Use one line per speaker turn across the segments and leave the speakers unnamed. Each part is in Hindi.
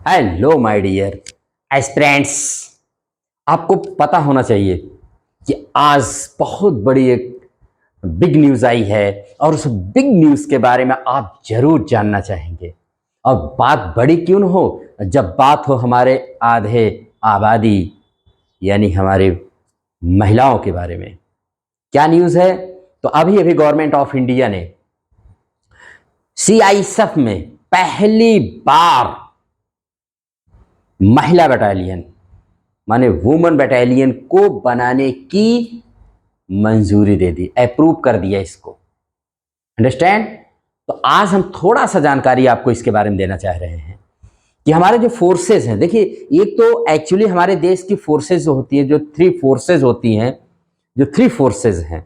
Hello my dear aspirants. आपको पता होना चाहिए कि आज बहुत बड़ी एक बिग न्यूज़ आई है और उस बिग न्यूज़ के बारे में आप जरूर जानना चाहेंगे। और बात बड़ी क्यों न हो जब बात हो हमारे आधे आबादी यानी हमारे महिलाओं के बारे में। क्या न्यूज़ है? तो अभी अभी गवर्नमेंट ऑफ इंडिया ने सीआईएसएफ में पहली बार महिला बटालियन माने वुमेन बटालियन को बनाने की मंजूरी दे दी, अप्रूव कर दिया इसको। अंडरस्टैंड? तो आज हम थोड़ा सा जानकारी आपको इसके बारे में देना चाह रहे हैं कि हमारे जो फोर्सेस हैं, देखिए एक तो एक्चुअली हमारे देश की फोर्सेस जो होती है, जो थ्री फोर्सेस होती हैं, जो थ्री फोर्सेस हैं,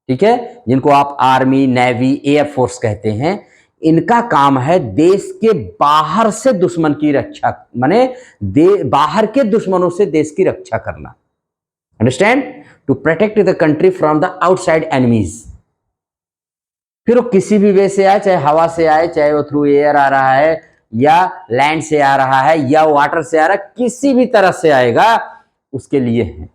ठीक है, जिनको आप आर्मी, नेवी, एयर फोर्स कहते हैं, इनका काम है देश के बाहर से दुश्मन की रक्षा, माने बाहर के दुश्मनों से देश की रक्षा करना। Understand? To protect the country from the outside enemies. फिर वो किसी भी वे से आए, चाहे हवा से आए, चाहे वो थ्रू एयर आ रहा है या लैंड से आ रहा है या वाटर से आ रहा है, किसी भी तरह से आएगा उसके लिए है।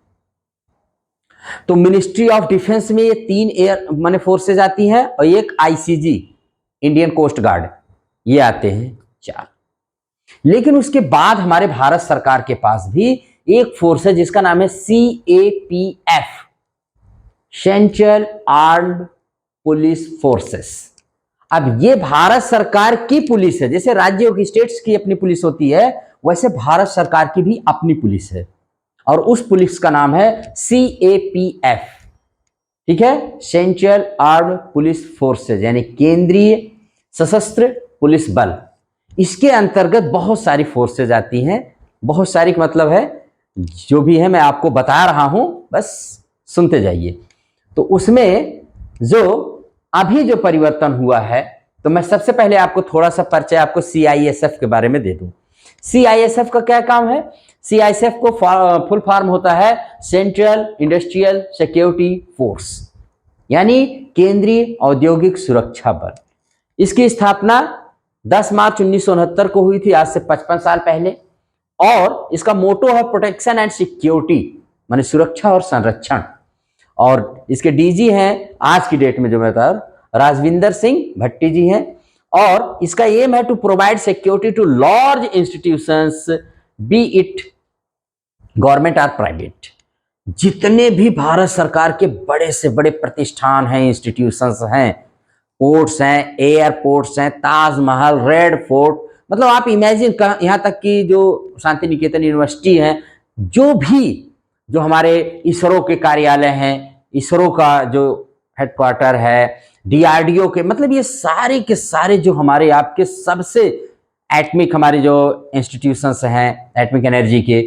तो मिनिस्ट्री ऑफ डिफेंस में ये 3 एयर माने फोर्सेज आती हैं और एक आईसीजी इंडियन कोस्ट गार्ड, ये आते हैं 4। लेकिन उसके बाद हमारे भारत सरकार के पास भी एक फोर्स है जिसका नाम है CAPF, central armed police forces. अब ये भारत सरकार की पुलिस है। जैसे राज्यों की, स्टेट्स की अपनी पुलिस होती है, वैसे भारत सरकार की भी अपनी पुलिस है और उस पुलिस का नाम है सीएपीएफ, ठीक है, सेंट्रल आर्म्ड पुलिस फोर्सेज, यानी केंद्रीय सशस्त्र पुलिस बल। इसके अंतर्गत बहुत सारी फोर्सेज आती हैं। बहुत सारी का मतलब है जो भी है मैं आपको बता रहा हूं, बस सुनते जाइए। तो उसमें जो अभी जो परिवर्तन हुआ है, तो मैं सबसे पहले आपको थोड़ा सा परिचय आपको सीआईएसएफ के बारे में दे दूं। सीआईएसएफ का क्या काम है? सीआईएसएफ को फुल फॉर्म होता है सेंट्रल इंडस्ट्रियल सिक्योरिटी फोर्स, यानी केंद्रीय औद्योगिक सुरक्षा बल। इसकी स्थापना 10 मार्च 1969 को हुई थी, आज से 55 साल पहले। और इसका मोटो है प्रोटेक्शन एंड सिक्योरिटी, माने सुरक्षा और संरक्षण। और इसके डीजी हैं आज की डेट में जो मैं बता राजविंदर सिंह भट्टी जी हैं। और इसका एम है to provide security to large institutions, be it government और प्राइवेट। जितने भी भारत सरकार के बड़े से बड़े प्रतिष्ठान हैं, इंस्टीट्यूशंस हैं, पोर्ट्स हैं, एयरपोर्ट्स हैं, ताजमहल, रेड फोर्ट, मतलब आप इमेजिन, यहाँ तक कि जो शांति निकेतन यूनिवर्सिटी है, जो हमारे इसरो के कार्यालय हैं, इसरो का जो हेडक्वार्टर है, डीआरडीओ के, मतलब ये सारे के सारे जो हमारे आपके सबसे एटमिक हमारे जो इंस्टीट्यूशंस हैं, एटमिक एनर्जी के,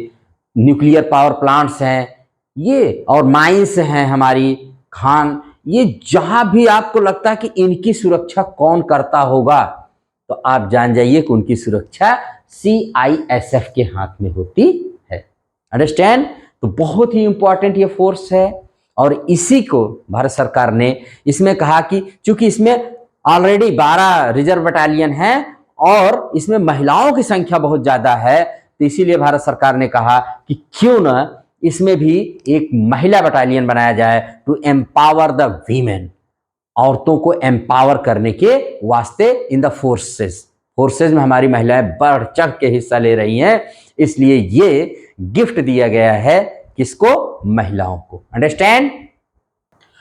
न्यूक्लियर पावर प्लांट्स हैं ये, और माइंस हैं हमारी, खान, ये जहां भी आपको लगता है कि इनकी सुरक्षा कौन करता होगा, तो आप जान जाइए कि उनकी सुरक्षा सीआईएसएफ के हाथ में होती है। अंडरस्टैंड? तो बहुत ही इंपॉर्टेंट ये फोर्स है। और इसी को भारत सरकार ने इसमें कहा कि चूंकि इसमें ऑलरेडी 12 रिजर्व बटालियन हैं और इसमें महिलाओं की संख्या बहुत ज्यादा है, तो इसीलिए भारत सरकार ने कहा कि क्यों ना इसमें भी एक महिला बटालियन बनाया जाए टू एम्पावर द वीमेन, औरतों को एम्पावर करने के वास्ते इन द फोर्सेज में हमारी महिलाएं बढ़ चढ़ के हिस्सा ले रही हैं, इसलिए ये गिफ्ट दिया गया है किसको? महिलाओं को। अंडरस्टैंड?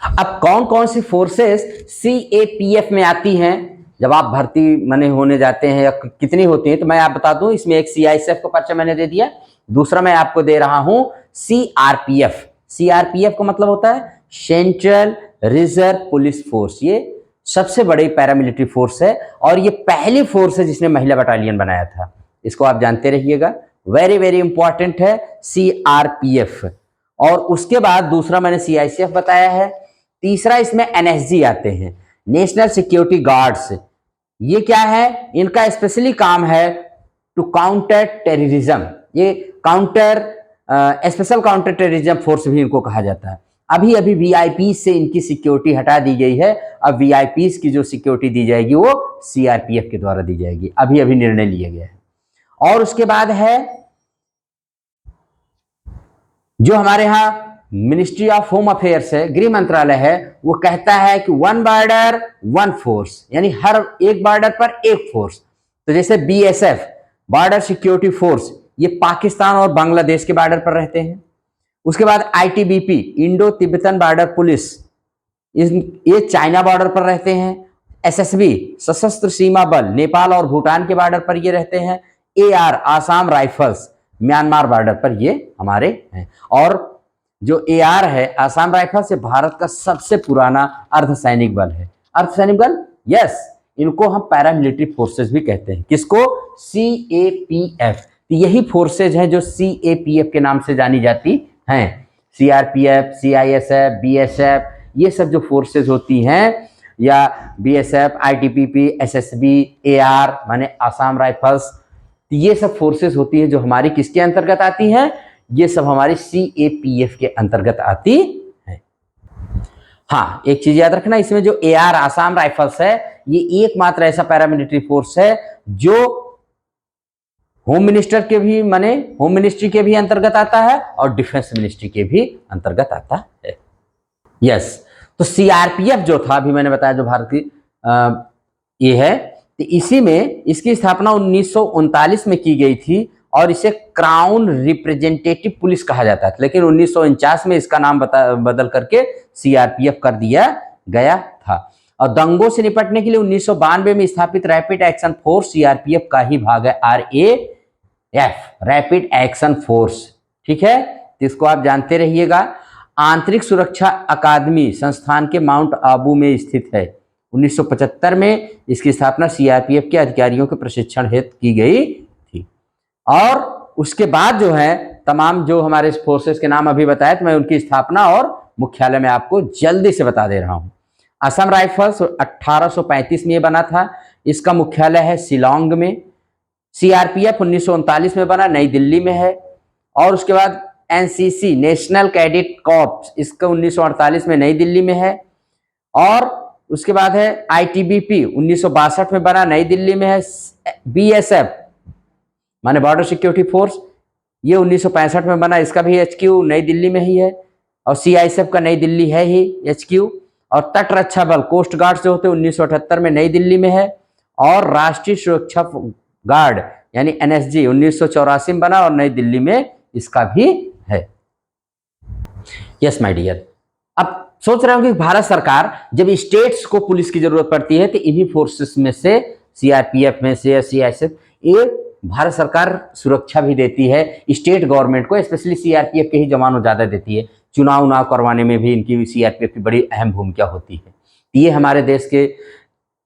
अब कौन कौन सी फोर्सेस सीएपीएफ में आती हैं जब आप भर्ती मने होने जाते हैं, या कितनी होती हैं, तो मैं आप बता दूं। इसमें एक सीआईएसएफ का परिचय मैंने दे दिया, दूसरा मैं आपको दे रहा हूं सीआरपीएफ। सीआरपीएफ का मतलब होता है सेंट्रल रिजर्व पुलिस फोर्स। ये सबसे बड़ी पैरामिलिट्री फोर्स है और ये पहली फोर्स है जिसने महिला बटालियन बनाया था। इसको आप जानते रहिएगा, वेरी वेरी इंपॉर्टेंट है सीआरपीएफ। और उसके बाद दूसरा मैंने सीआईएसएफ बताया है, तीसरा इसमें एनएसजी आते हैं, नेशनल सिक्योरिटी गार्ड्स। ये क्या है? इनका स्पेशली काम है टू काउंटर टेररिज्म। ये स्पेशल काउंटर टेररिज्म फोर्स भी इनको कहा जाता है। अभी अभी वीआईपी से इनकी सिक्योरिटी हटा दी गई है, अब वीआईपी की जो सिक्योरिटी दी जाएगी वो सीआरपीएफ के द्वारा दी जाएगी, अभी अभी निर्णय लिया गया है। और उसके बाद है जो हमारे यहाँ मिनिस्ट्री ऑफ होम अफेयर्स है, गृह मंत्रालय है, वो कहता है कि वन बॉर्डर वन फोर्स, यानी हर एक बॉर्डर पर एक फोर्स। तो जैसे बीएसएफ, बॉर्डर सिक्योरिटी फोर्स, ये पाकिस्तान और बांग्लादेश के बॉर्डर पर रहते हैं। उसके बाद ITBP, Indo Tibetan border police, ये चाइना बॉर्डर पर रहते हैं। एसएसबी, सशस्त्र सीमा बल, नेपाल और भूटान के बॉर्डर पर ये रहते हैं। AR, Assam rifles, Myanmar border पर ये हमारे हैं। और जो एआर है, आसाम राइफल्स, भारत का सबसे पुराना अर्धसैनिक बल है। अर्धसैनिक बल, यस, इनको हम पैरामिलिट्री फोर्सेस भी कहते हैं। किसको? सीएपीएफ। यही फोर्सेज हैं जो सीएपीएफ के नाम से जानी जाती हैं। सीआरपीएफ, सीआईएसएफ, बीएसएफ, ये सब जो फोर्सेज होती हैं, या बीएसएफ, आईटीबीपी, एसएसबी, एआर माने आसाम राइफल्स, ये सब फोर्सेज होती हैं जो हमारी किसके अंतर्गत आती हैं? ये सब हमारी सीएपीएफ के अंतर्गत आती है। हाँ, एक चीज याद रखना, इसमें जो एआर आसाम राइफल्स है, ये एकमात्र ऐसा पैरामिलिट्री फोर्स है जो होम मिनिस्टर के भी माने होम मिनिस्ट्री के भी अंतर्गत आता है और डिफेंस मिनिस्ट्री के भी अंतर्गत आता है। यस, तो सीआरपीएफ जो था, अभी मैंने बताया जो भारत की ये है, तो इसी में इसकी स्थापना 1939 में की गई थी और इसे क्राउन रिप्रेजेंटेटिव पुलिस कहा जाता है। लेकिन 1949 में इसका नाम बदल करके सीआरपीएफ कर दिया गया था। और दंगों से निपटने के लिए 1992 में स्थापित रैपिड एक्शन फोर्स सीआरपीएफ का ही भाग है, आरएएफ, रैपिड एक्शन फोर्स। ठीक है, तो इसको आप जानते रहिएगा। आंतरिक सुरक्षा अकादमी संस्थान के माउंट आबू में स्थित है। 1975 में इसकी स्थापना सीआरपीएफ के अधिकारियों के प्रशिक्षण हेतु की गई थी। और उसके बाद जो है तमाम जो हमारे फोर्सेस के नाम अभी बताए, तो मैं उनकी स्थापना और मुख्यालय में आपको जल्दी से बता दे रहा हूं। असम राइफल्स 1835 में ये बना था, इसका मुख्यालय है शिलांग में। सीआरपीएफ 1939 में बना, नई दिल्ली में है। और उसके बाद एनसीसी, नेशनल कैडेट कॉर्प्स, इसका 1948 में नई दिल्ली में है। और उसके बाद है आईटीबीपी, 1962 में बना, नई दिल्ली में है। बीएसएफ माने बॉर्डर सिक्योरिटी फोर्स, ये 1965 में बना, इसका भी एचक्यू नई दिल्ली में ही है। और सीआईएसएफ का नई दिल्ली है ही एचक्यू। और तट रक्षा बल, कोस्ट गार्ड जो होते हैं, 1978 में नई दिल्ली में है। और राष्ट्रीय सुरक्षा गार्ड यानी एनएसजी 1984 में बना और नई दिल्ली में इसका भी है। यस माय डियर, अब सोच रहे हो कि भारत सरकार जब स्टेट्स को पुलिस की जरूरत पड़ती है तो इन्हीं फोर्सेस में से, सीआरपीएफ में से, सीआईएसएफ, ये भारत सरकार सुरक्षा भी देती है स्टेट गवर्नमेंट को, स्पेशली सीआरपीएफ के ही जवानों ज्यादा देती है। चुनाव करवाने में भी इनकी सीआरपीएफ की बड़ी अहम भूमिका होती है। ये हमारे देश के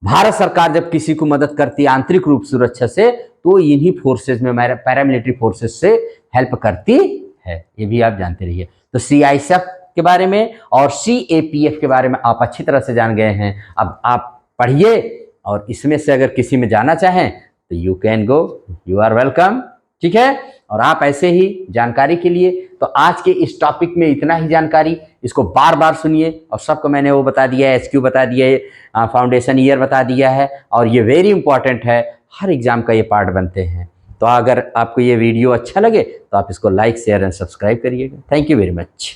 भारत सरकार जब किसी को मदद करती है आंतरिक रूप सुरक्षा से, तो इन्हीं फोर्सेज में, पैरामिलिट्री फोर्सेज से हेल्प करती है। ये भी आप जानते रहिए। तो सीआईएसएफ के बारे में और सीएपीएफ के बारे में आप अच्छी तरह से जान गए हैं। अब आप पढ़िए और इसमें से अगर किसी में जाना चाहें तो you can go, you are welcome. ठीक है, और आप ऐसे ही जानकारी के लिए, तो आज के इस टॉपिक में इतना ही जानकारी, इसको बार बार सुनिए। और सबको मैंने वो बता दिया है, एचक्यू बता दिया है, फाउंडेशन ईयर बता दिया है, और ये वेरी इंपॉर्टेंट है, हर एग्जाम का ये पार्ट बनते हैं। तो अगर आपको ये वीडियो अच्छा लगे तो आप इसको लाइक, शेयर एंड सब्सक्राइब करिएगा। Thank you very much.